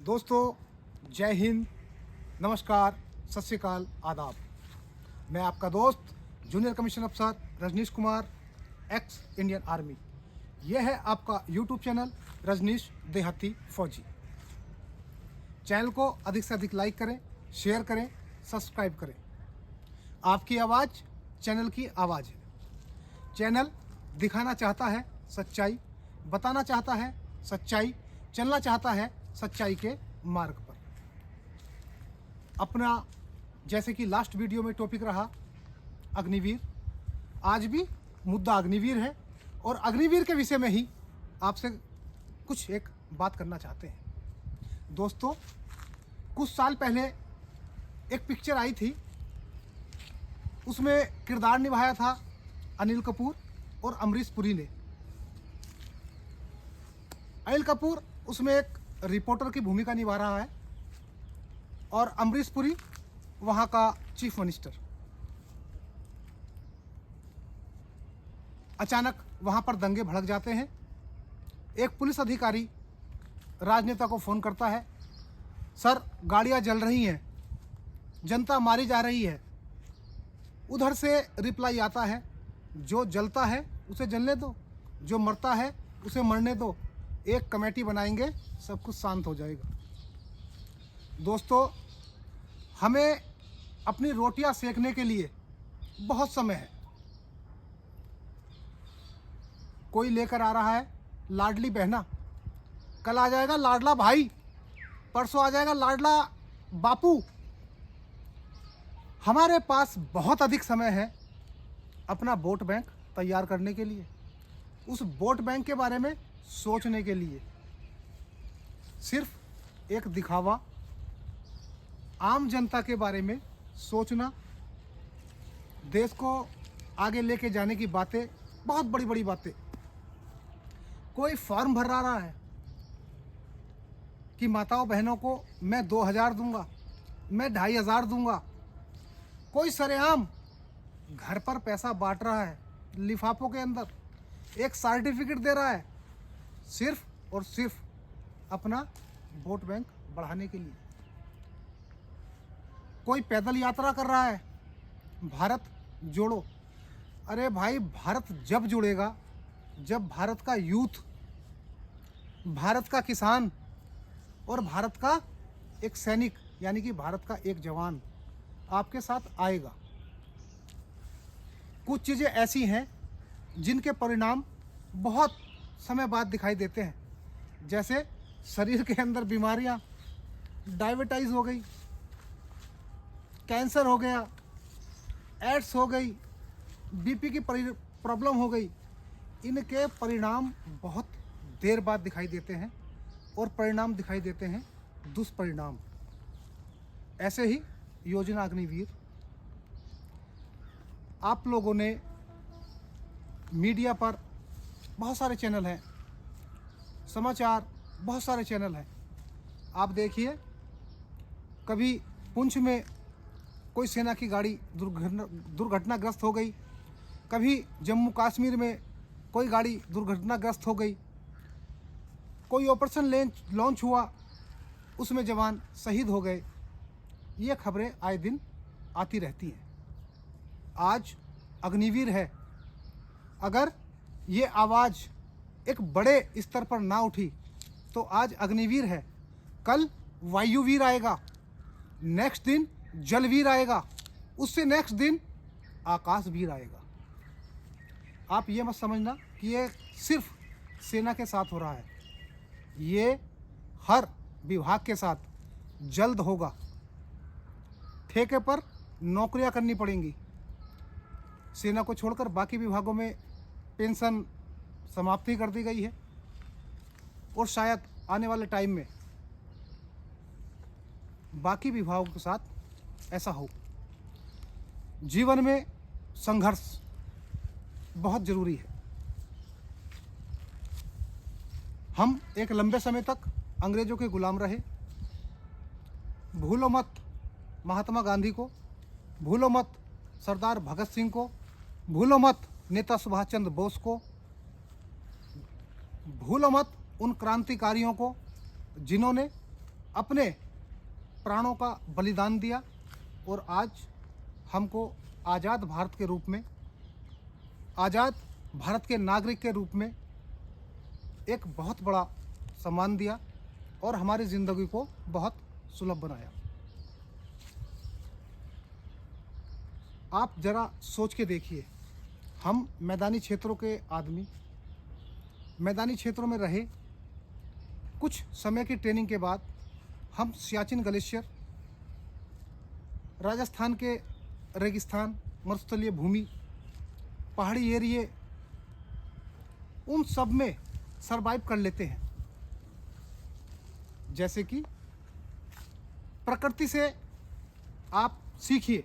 दोस्तों जय हिंद, नमस्कार, सत श्री अकाल, आदाब। मैं आपका दोस्त जूनियर कमीशन अफसर Rajnish Kumar, ex Indian army. यह है आपका यूट्यूब चैनल रजनीश देहाती फौजी। चैनल को अधिक से अधिक लाइक करें, शेयर करें, सब्सक्राइब करें। आपकी आवाज़ चैनल की आवाज़ है। चैनल दिखाना चाहता है सच्चाई, बताना चाहता है सच्चाई, चलना चाहता है सच्चाई के मार्ग पर। अपना जैसे कि लास्ट वीडियो में टॉपिक रहा अग्निवीर, आज भी मुद्दा अग्निवीर है और अग्निवीर के विषय में ही आपसे कुछ एक बात करना चाहते हैं। दोस्तों, कुछ साल पहले एक पिक्चर आई थी, उसमें किरदार निभाया था अनिल कपूर और अमरीश पुरी ने। अनिल कपूर उसमें एक रिपोर्टर की भूमिका निभा रहा है और अमरीश पुरी वहाँ का चीफ मिनिस्टर। अचानक वहाँ पर दंगे भड़क जाते हैं। एक पुलिस अधिकारी राजनेता को फ़ोन करता है, सर गाड़ियाँ जल रही हैं, जनता मारी जा रही है। उधर से रिप्लाई आता है, जो जलता है उसे जलने दो, जो मरता है उसे मरने दो, एक कमेटी बनाएंगे, सब कुछ शांत हो जाएगा। दोस्तों, हमें अपनी रोटियां सेकने के लिए बहुत समय है। कोई लेकर आ रहा है लाडली बहना, कल आ जाएगा लाडला भाई, परसों आ जाएगा लाडला बापू। हमारे पास बहुत अधिक समय है अपना वोट बैंक तैयार करने के लिए, उस वोट बैंक के बारे में सोचने के लिए। सिर्फ एक दिखावा, आम जनता के बारे में सोचना, देश को आगे लेके जाने की बातें, बहुत बड़ी बड़ी बातें। कोई फॉर्म भर रहा है कि माताओं बहनों को मैं 2000 दूंगा, मैं 2500 दूंगा। कोई सरेआम घर पर पैसा बांट रहा है, लिफाफों के अंदर एक सर्टिफिकेट दे रहा है, सिर्फ और सिर्फ अपना वोट बैंक बढ़ाने के लिए। कोई पैदल यात्रा कर रहा है, भारत जोड़ो। अरे भाई, भारत जब जुड़ेगा जब भारत का यूथ, भारत का किसान और भारत का एक सैनिक यानी कि भारत का एक जवान आपके साथ आएगा। कुछ चीज़ें ऐसी हैं जिनके परिणाम बहुत समय बाद दिखाई देते हैं, जैसे शरीर के अंदर बीमारियां, डायबिटीज हो गई, कैंसर हो गया, एड्स हो गई, बीपी की प्रॉब्लम हो गई। इनके परिणाम बहुत देर बाद दिखाई देते हैं और परिणाम दिखाई देते हैं दुष्परिणाम। ऐसे ही योजना अग्निवीर, आप लोगों ने मीडिया पर बहुत सारे चैनल हैं, समाचार बहुत सारे चैनल हैं। आप देखिए, कभी पुंछ में कोई सेना की गाड़ी दुर्घटनाग्रस्त हो गई, कभी जम्मू कश्मीर में कोई गाड़ी दुर्घटनाग्रस्त हो गई, कोई ऑपरेशन लॉन्च हुआ, उसमें जवान शहीद हो गए। ये खबरें आए दिन आती रहती हैं। आज अग्निवीर है। अगर ये आवाज़ एक बड़े स्तर पर ना उठी तो आज अग्निवीर है, कल वायुवीर आएगा, नेक्स्ट दिन जलवीर आएगा, उससे नेक्स्ट दिन आकाशवीर आएगा। आप ये मत समझना कि ये सिर्फ सेना के साथ हो रहा है, ये हर विभाग के साथ जल्द होगा। ठेके पर नौकरियां करनी पड़ेंगी। सेना को छोड़कर बाकी विभागों में पेंशन समाप्ति कर दी गई है और शायद आने वाले टाइम में बाकी विभागों के साथ ऐसा हो। जीवन में संघर्ष बहुत ज़रूरी है। हम एक लंबे समय तक अंग्रेज़ों के गुलाम रहे। भूलो मत महात्मा गांधी को, भूलो मत सरदार भगत सिंह को, भूलो मत नेता सुभाष चंद्र बोस को, भूलो मत उन क्रांतिकारियों को जिन्होंने अपने प्राणों का बलिदान दिया और आज हमको आज़ाद भारत के रूप में, आज़ाद भारत के नागरिक के रूप में एक बहुत बड़ा सम्मान दिया और हमारी ज़िंदगी को बहुत सुलभ बनाया। आप ज़रा सोच के देखिए, हम मैदानी क्षेत्रों के आदमी, मैदानी क्षेत्रों में रहे, कुछ समय की ट्रेनिंग के बाद हम सियाचिन ग्लेशियर, राजस्थान के रेगिस्तान, मरुस्थलीय भूमि, पहाड़ी एरिए, उन सब में सरवाइव कर लेते हैं। जैसे कि प्रकृति से आप सीखिए,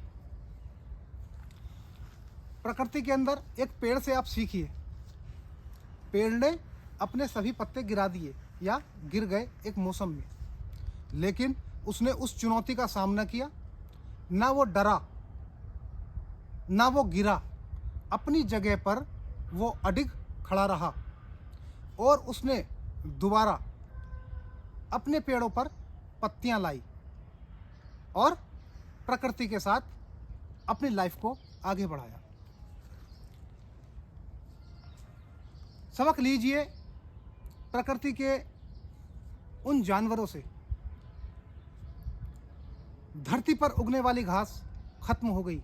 प्रकृति के अंदर एक पेड़ से आप सीखिए। पेड़ ने अपने सभी पत्ते गिरा दिए या गिर गए एक मौसम में, लेकिन उसने उस चुनौती का सामना किया, ना वो डरा ना वो गिरा, अपनी जगह पर वो अडिग खड़ा रहा और उसने दोबारा अपने पेड़ों पर पत्तियां लाई और प्रकृति के साथ अपनी लाइफ को आगे बढ़ाया। सबक लीजिए प्रकृति के उन जानवरों से। धरती पर उगने वाली घास खत्म हो गई।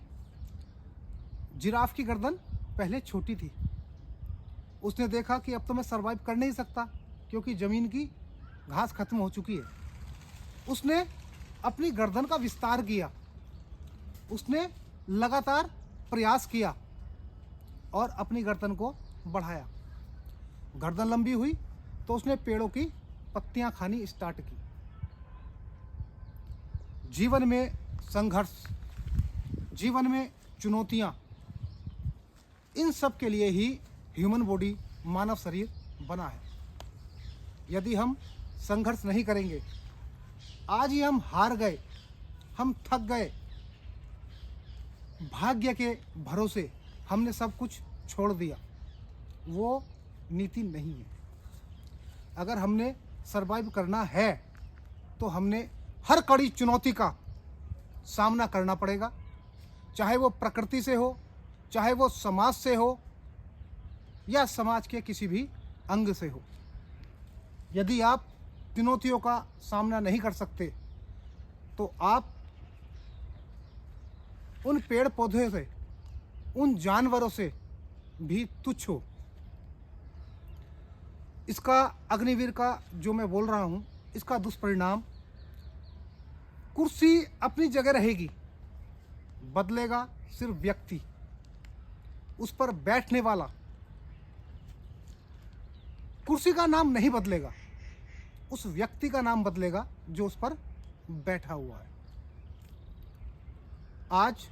जिराफ की गर्दन पहले छोटी थी, उसने देखा कि अब तो मैं सरवाइव कर नहीं सकता क्योंकि ज़मीन की घास खत्म हो चुकी है। उसने अपनी गर्दन का विस्तार किया, उसने लगातार प्रयास किया और अपनी गर्दन को बढ़ाया। गर्दन लंबी हुई तो उसने पेड़ों की पत्तियां खानी स्टार्ट की। जीवन में संघर्ष, जीवन में चुनौतियां, इन सब के लिए ही ह्यूमन बॉडी, मानव शरीर बना है। यदि हम संघर्ष नहीं करेंगे, आज ही हम हार गए, हम थक गए, भाग्य के भरोसे हमने सब कुछ छोड़ दिया, वो नीति नहीं है। अगर हमने सरवाइव करना है तो हमने हर कड़ी चुनौती का सामना करना पड़ेगा, चाहे वो प्रकृति से हो, चाहे वो समाज से हो या समाज के किसी भी अंग से हो। यदि आप चुनौतियों का सामना नहीं कर सकते तो आप उन पेड़ पौधे से, उन जानवरों से भी तुच्छ हो। इसका अग्निवीर का जो मैं बोल रहा हूँ, इसका दुष्परिणाम, कुर्सी अपनी जगह रहेगी, बदलेगा सिर्फ व्यक्ति, उस पर बैठने वाला। कुर्सी का नाम नहीं बदलेगा, उस व्यक्ति का नाम बदलेगा जो उस पर बैठा हुआ है। आज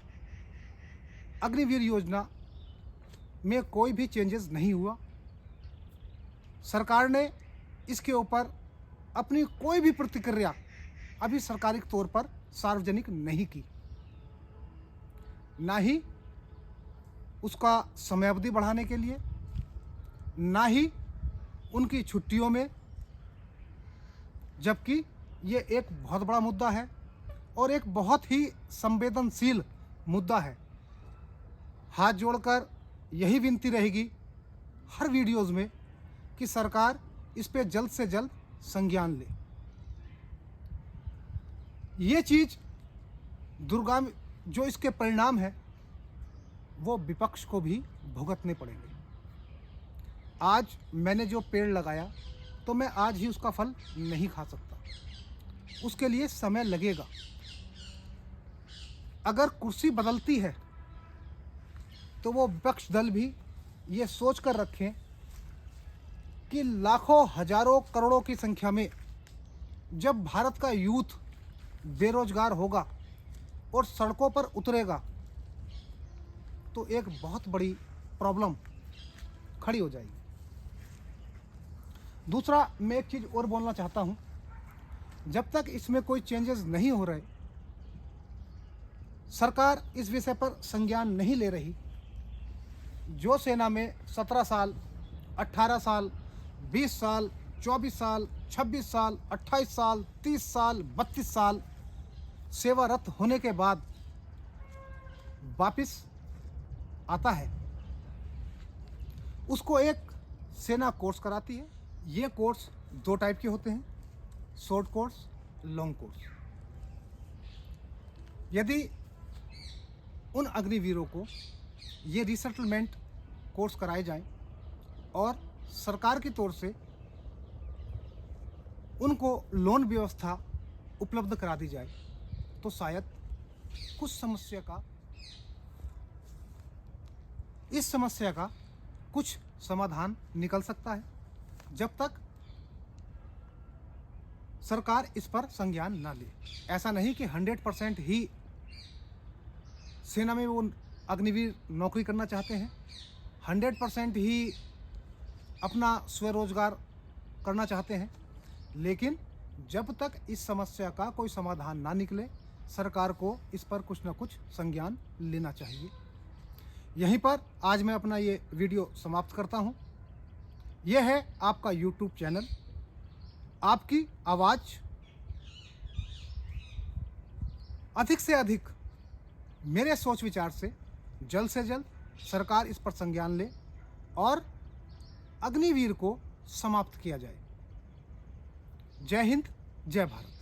अग्निवीर योजना में कोई भी चेंजेस नहीं हुआ। सरकार ने इसके ऊपर अपनी कोई भी प्रतिक्रिया अभी सरकारी तौर पर सार्वजनिक नहीं की, ना ही उसका समयावधि बढ़ाने के लिए, ना ही उनकी छुट्टियों में, जबकि ये एक बहुत बड़ा मुद्दा है और एक बहुत ही संवेदनशील मुद्दा है। हाथ जोड़कर यही विनती रहेगी हर वीडियोज़ में कि सरकार इस पे जल्द से जल्द संज्ञान ले। ये चीज़ दुर्गामी जो इसके परिणाम है वो विपक्ष को भी भुगतने पड़ेंगे। आज मैंने जो पेड़ लगाया तो मैं आज ही उसका फल नहीं खा सकता, उसके लिए समय लगेगा। अगर कुर्सी बदलती है तो वो विपक्ष दल भी ये सोच कर रखें कि लाखों, हजारों, करोड़ों की संख्या में जब भारत का यूथ बेरोजगार होगा और सड़कों पर उतरेगा तो एक बहुत बड़ी प्रॉब्लम खड़ी हो जाएगी। दूसरा, मैं एक चीज़ और बोलना चाहता हूँ, जब तक इसमें कोई चेंजेस नहीं हो रहे, सरकार इस विषय पर संज्ञान नहीं ले रही, जो सेना में 17 साल, 18 साल, 20 साल, 24 साल, 26 साल, 28 साल, 30 साल, 32 साल सेवारत होने के बाद वापिस आता है, उसको एक सेना कोर्स कराती है। ये कोर्स 2 टाइप के होते हैं, शॉर्ट कोर्स, लॉन्ग कोर्स। यदि उन अग्निवीरों को ये रिसेटलमेंट कोर्स कराए जाएं और सरकार की तौर से उनको लोन व्यवस्था उपलब्ध करा दी जाए तो शायद इस समस्या का कुछ समाधान निकल सकता है, जब तक सरकार इस पर संज्ञान ना ले। ऐसा नहीं कि 100% ही सेना में वो अग्निवीर नौकरी करना चाहते हैं, 100% ही अपना स्वरोजगार करना चाहते हैं, लेकिन जब तक इस समस्या का कोई समाधान ना निकले, सरकार को इस पर कुछ ना कुछ संज्ञान लेना चाहिए। यहीं पर आज मैं अपना ये वीडियो समाप्त करता हूँ। यह है आपका YouTube चैनल, आपकी आवाज़। अधिक से अधिक मेरे सोच विचार से जल्द सरकार इस पर संज्ञान ले और अग्निवीर को समाप्त किया जाए। जय हिंद, जय भारत।